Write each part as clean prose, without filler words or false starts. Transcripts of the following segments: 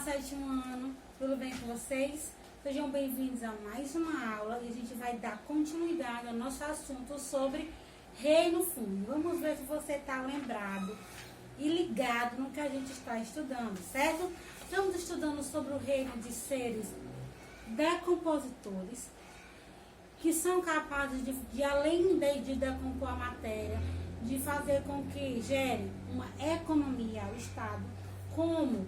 sétimo ano, tudo bem com vocês? Sejam bem-vindos a mais uma aula e a gente vai dar continuidade ao nosso assunto sobre reino fungo. Vamos ver se você está lembrado e ligado no que a gente está estudando, certo? Estamos estudando sobre o reino de seres decompositores, que são capazes de além de decompor a matéria, de fazer com que gere uma economia ao Estado, como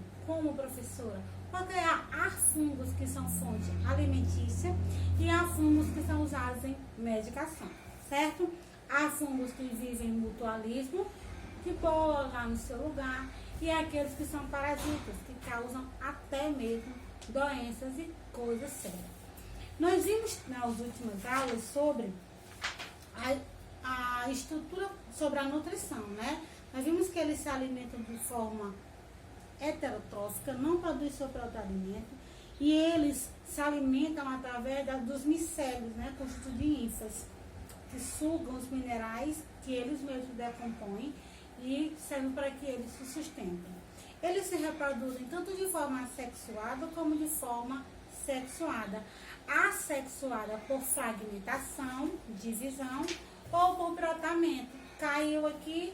professora, porque há fungos que são fonte alimentícia e há fungos que são usados em medicação, certo? Há fungos que vivem em mutualismo, que bola lá no seu lugar, e há aqueles que são parasitas, que causam até mesmo doenças e coisas sérias. Nós vimos nas últimas aulas sobre a estrutura, sobre a nutrição, né? Nós vimos que eles se alimentam de forma heterotrófica, não produzem seu próprio alimento, e eles se alimentam através dos micélios, né? Constituídos de ínfas, que sugam os minerais que eles mesmos decompõem e servem para que eles se sustentem. Eles se reproduzem tanto de forma assexuada como de forma sexuada. Assexuada por fragmentação, divisão, ou por brotamento. Caiu aqui,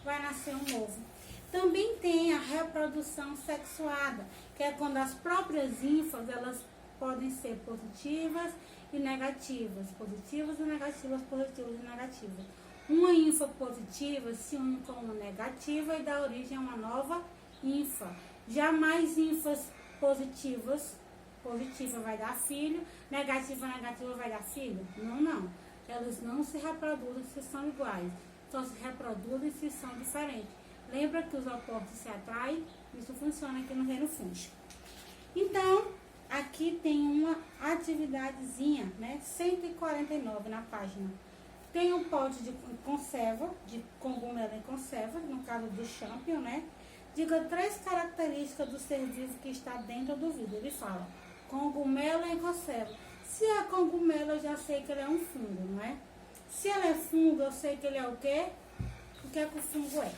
vai nascer um novo. Também tem a reprodução sexuada, que é quando as próprias ínfas, elas podem ser positivas e negativas. Positivas e negativas, positivas e negativas. Uma ínfa positiva se une com uma negativa e dá origem a uma nova ínfa. Jamais ínfas positivas, positiva vai dar filho, negativa vai dar filho? Não. Elas não se reproduzem se são iguais, só se reproduzem se são diferentes. Lembra que os opostos se atraem? Isso funciona aqui no reino fúngico. Então, aqui tem uma atividadezinha, né? 149 na página. Tem um pote de conserva, de cogumelo em conserva, no caso do champignon, né? Diga 3 características do ser vivo que está dentro do vidro. Ele fala, cogumelo em conserva. Se é cogumelo, eu já sei que ele é um fungo, não é? Se ele é fungo, eu sei que ele é o quê? O que é que o fungo é?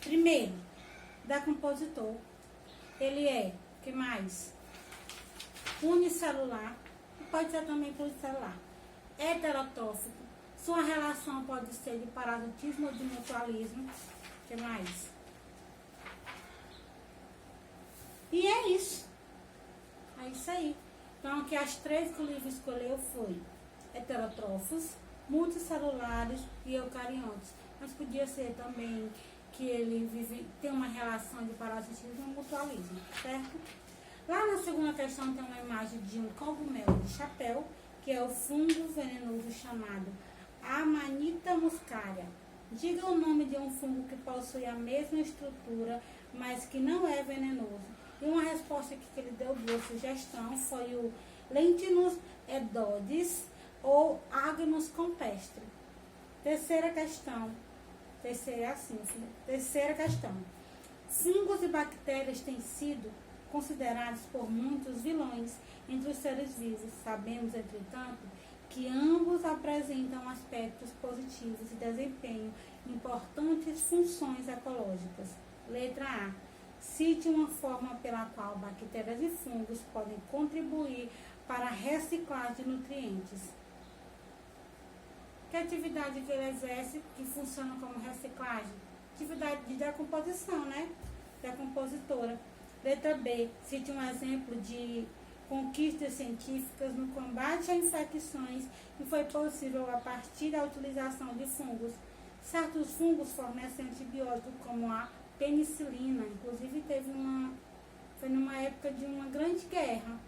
Primeiro, decompositor. Ele é, o que mais? Unicelular, pode ser também pluricelular. Heterotrófico. Sua relação pode ser de parasitismo ou de mutualismo. O que mais? E é isso. É isso aí. Então, aqui as 3 que o livro escolheu foi heterotrófos, multicelulares e eucariontes. Mas podia ser também que ele tem uma relação de parasitismo e mutualismo, certo? Lá na segunda questão tem uma imagem de um cogumelo de chapéu, que é o fungo venenoso chamado Amanita muscaria. Diga o nome de um fungo que possui a mesma estrutura, mas que não é venenoso. E uma resposta que ele deu, boa sugestão, foi o Lentinus edodes ou Agnus campestre. Terceira questão. Terceira questão. Fungos e bactérias têm sido considerados por muitos vilões entre os seres vivos. Sabemos, entretanto, que ambos apresentam aspectos positivos e desempenham importantes funções ecológicas. Letra A. Cite uma forma pela qual bactérias e fungos podem contribuir para a reciclagem de nutrientes. Que atividade que ele exerce que funciona como reciclagem? Atividade de decomposição, né? Decompositora. Letra B. Cite um exemplo de conquistas científicas no combate a infecções que foi possível a partir da utilização de fungos. Certos fungos fornecem antibióticos como a penicilina. Inclusive foi numa época de uma grande guerra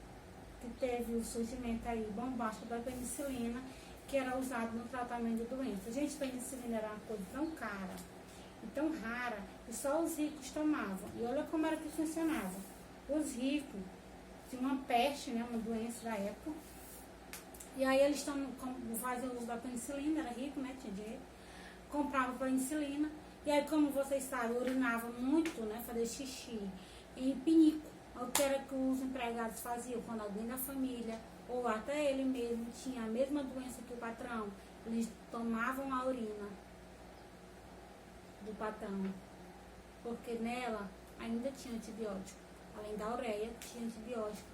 que teve o surgimento aí bombástico da penicilina, que era usado no tratamento de doenças. Gente, penicilina era uma coisa tão cara e tão rara que só os ricos tomavam. E olha como era que funcionava. Os ricos tinham uma peste, né, uma doença da época, e aí eles faziam uso da penicilina, era rico, né, tinha dinheiro, compravam penicilina, e aí, como vocês sabem, urinava muito, né, fazer xixi em pinico. O que era que os empregados faziam quando alguém da família, ou até ele mesmo, tinha a mesma doença que o patrão, eles tomavam a urina do patrão, porque nela ainda tinha antibiótico. além da ureia, tinha antibiótico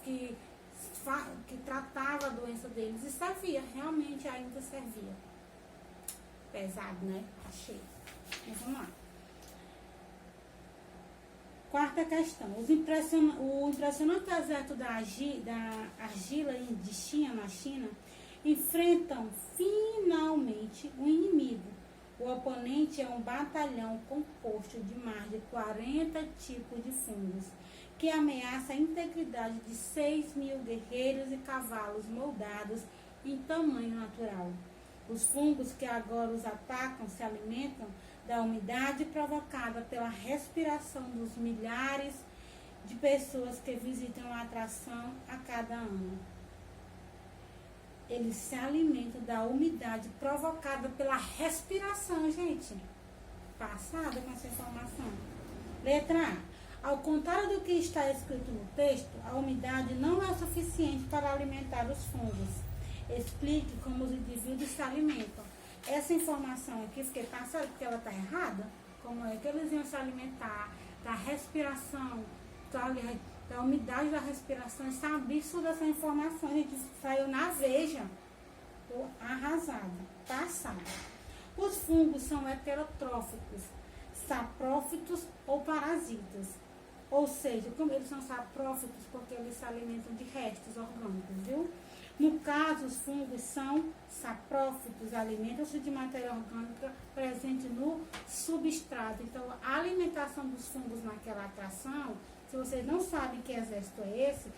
que tratava a doença deles e servia, realmente ainda servia. Pesado, né? Achei. Mas vamos lá. Quarta questão. O impressionante deserto da argila de Xinha, na China, enfrentam finalmente um inimigo. O oponente é um batalhão composto de mais de 40 tipos de fungos, que ameaça a integridade de 6.000 guerreiros e cavalos moldados em tamanho natural. Os fungos que agora os atacam se alimentam da umidade provocada pela respiração dos milhares de pessoas que visitam a atração a cada ano. Eles se alimentam da umidade provocada pela respiração, gente. Passada com essa informação. Letra A. Ao contrário do que está escrito no texto, a umidade não é suficiente para alimentar os fungos. Explique como os indivíduos se alimentam. Essa informação aqui, fiquei passada porque ela está errada. Como é que eles iam se alimentar da respiração, da umidade da respiração? Isso é um absurdo, essa informação. A gente saiu na Veja. Estou arrasada. Passada. Os fungos são heterotróficos, saprófitos ou parasitas. Ou seja, como eles são saprófitos porque eles se alimentam de restos orgânicos, viu? No caso, os fungos são saprófitos, alimentam-se de matéria orgânica presente no substrato. Então, a alimentação dos fungos naquela atração, se vocês não sabem que exército é esse,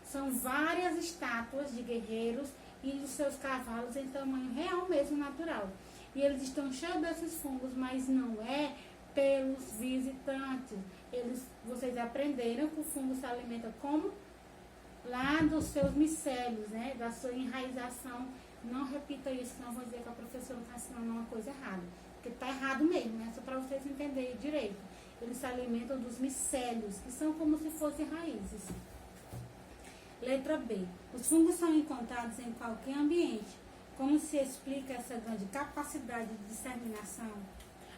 são várias estátuas de guerreiros e dos seus cavalos em tamanho real mesmo, natural. E eles estão cheios desses fungos, mas não é pelos visitantes. Vocês aprenderam que o fungo se alimenta como? Lá dos seus micélios, né? Da sua enraização. Não repita isso, senão eu vou dizer que a professora está ensinando uma coisa errada. Porque está errado mesmo, né? Só para vocês entenderem direito. Eles se alimentam dos micélios, que são como se fossem raízes. Letra B. Os fungos são encontrados em qualquer ambiente. Como se explica essa grande capacidade de disseminação?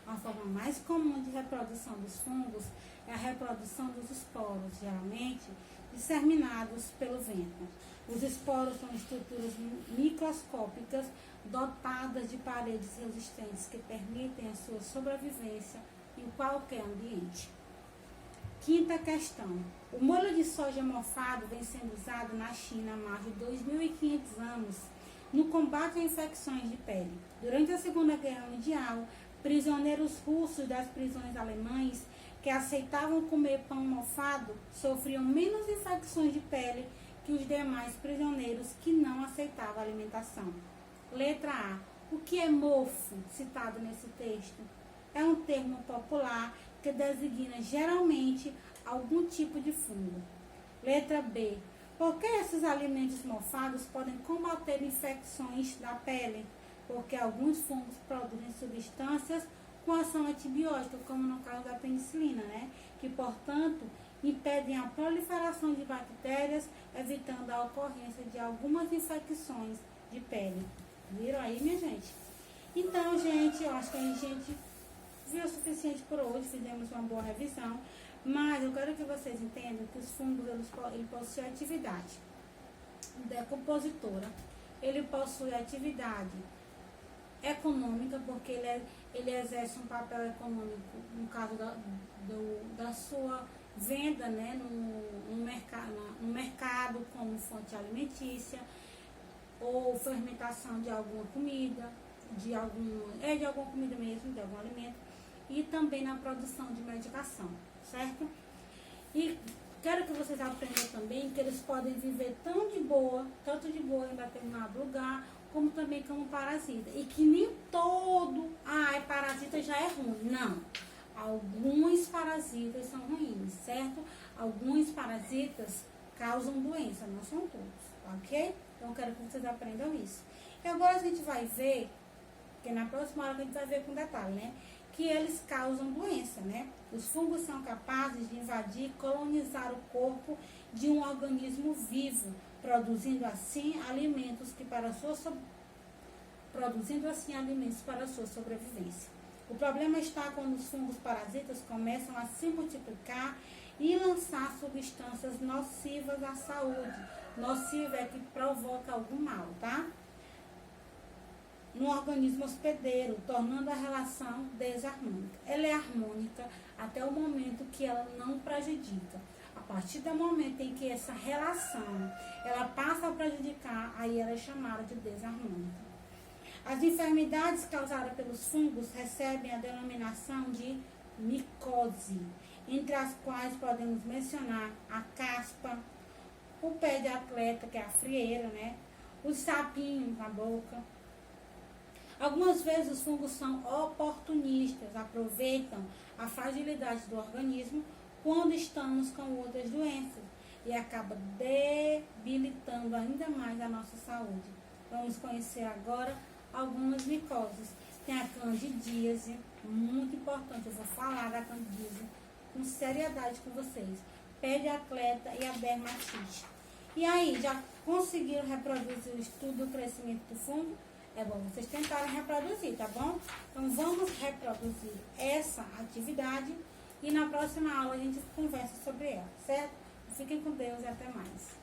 A forma mais comum de reprodução dos fungos é a reprodução dos esporos, geralmente disseminados pelo vento. Os esporos são estruturas microscópicas dotadas de paredes resistentes que permitem a sua sobrevivência em qualquer ambiente. Quinta questão. O molho de soja mofado vem sendo usado na China há mais de 2.500 anos no combate a infecções de pele. Durante a Segunda Guerra Mundial, prisioneiros russos das prisões alemães que aceitavam comer pão mofado sofriam menos infecções de pele que os demais prisioneiros que não aceitavam a alimentação. Letra A. O que é mofo, citado nesse texto? É um termo popular que designa geralmente algum tipo de fungo. Letra B. Por que esses alimentos mofados podem combater infecções da pele? Porque alguns fungos produzem substâncias com ação antibiótica, como no caso da penicilina, né? Que, portanto, impedem a proliferação de bactérias, evitando a ocorrência de algumas infecções de pele. Viram aí, minha gente? Então, gente, eu acho que a gente viu o suficiente por hoje, fizemos uma boa revisão, mas eu quero que vocês entendam que os fungos, ele possuem atividade decompositora, ele possui atividade econômica, porque ele exerce um papel econômico no caso da sua venda, né, no mercado como fonte alimentícia, ou fermentação de alguma comida, de alguma comida mesmo, de algum alimento, e também na produção de medicação, certo? E quero que vocês aprendam também que eles podem viver tanto de boa em determinado lugar, como também como parasita. E que nem todo, parasita já é ruim. Não. Alguns parasitas são ruins, certo? Alguns parasitas causam doença, não são todos, ok? Então, eu quero que vocês aprendam isso. E agora a gente vai ver, que na próxima aula a gente vai ver com detalhe, né? Que eles causam doença, né? Os fungos são capazes de invadir e colonizar o corpo de um organismo vivo, produzindo assim alimentos para a sua sobrevivência. O problema está quando os fungos parasitas começam a se multiplicar e lançar substâncias nocivas à saúde. Nociva é que provoca algum mal, tá? No organismo hospedeiro, tornando a relação desarmônica. Ela é harmônica até o momento que ela não prejudica. A partir do momento em que essa relação ela passa a prejudicar, aí ela é chamada de desarmônica. As enfermidades causadas pelos fungos recebem a denominação de micose, entre as quais podemos mencionar a caspa, o pé de atleta, que é a frieira, né? Os sapinhos na boca. Algumas vezes os fungos são oportunistas, aproveitam a fragilidade do organismo quando estamos com outras doenças e acaba debilitando ainda mais a nossa saúde. Vamos conhecer agora algumas micoses. Tem a candidíase, muito importante, eu vou falar da candidíase com seriedade com vocês. Pé de atleta e a dermatite. E aí, já conseguiram reproduzir o estudo do crescimento do fungo? É bom vocês tentarem reproduzir, tá bom? Então, vamos reproduzir essa atividade e na próxima aula a gente conversa sobre ela, certo? Fiquem com Deus e até mais.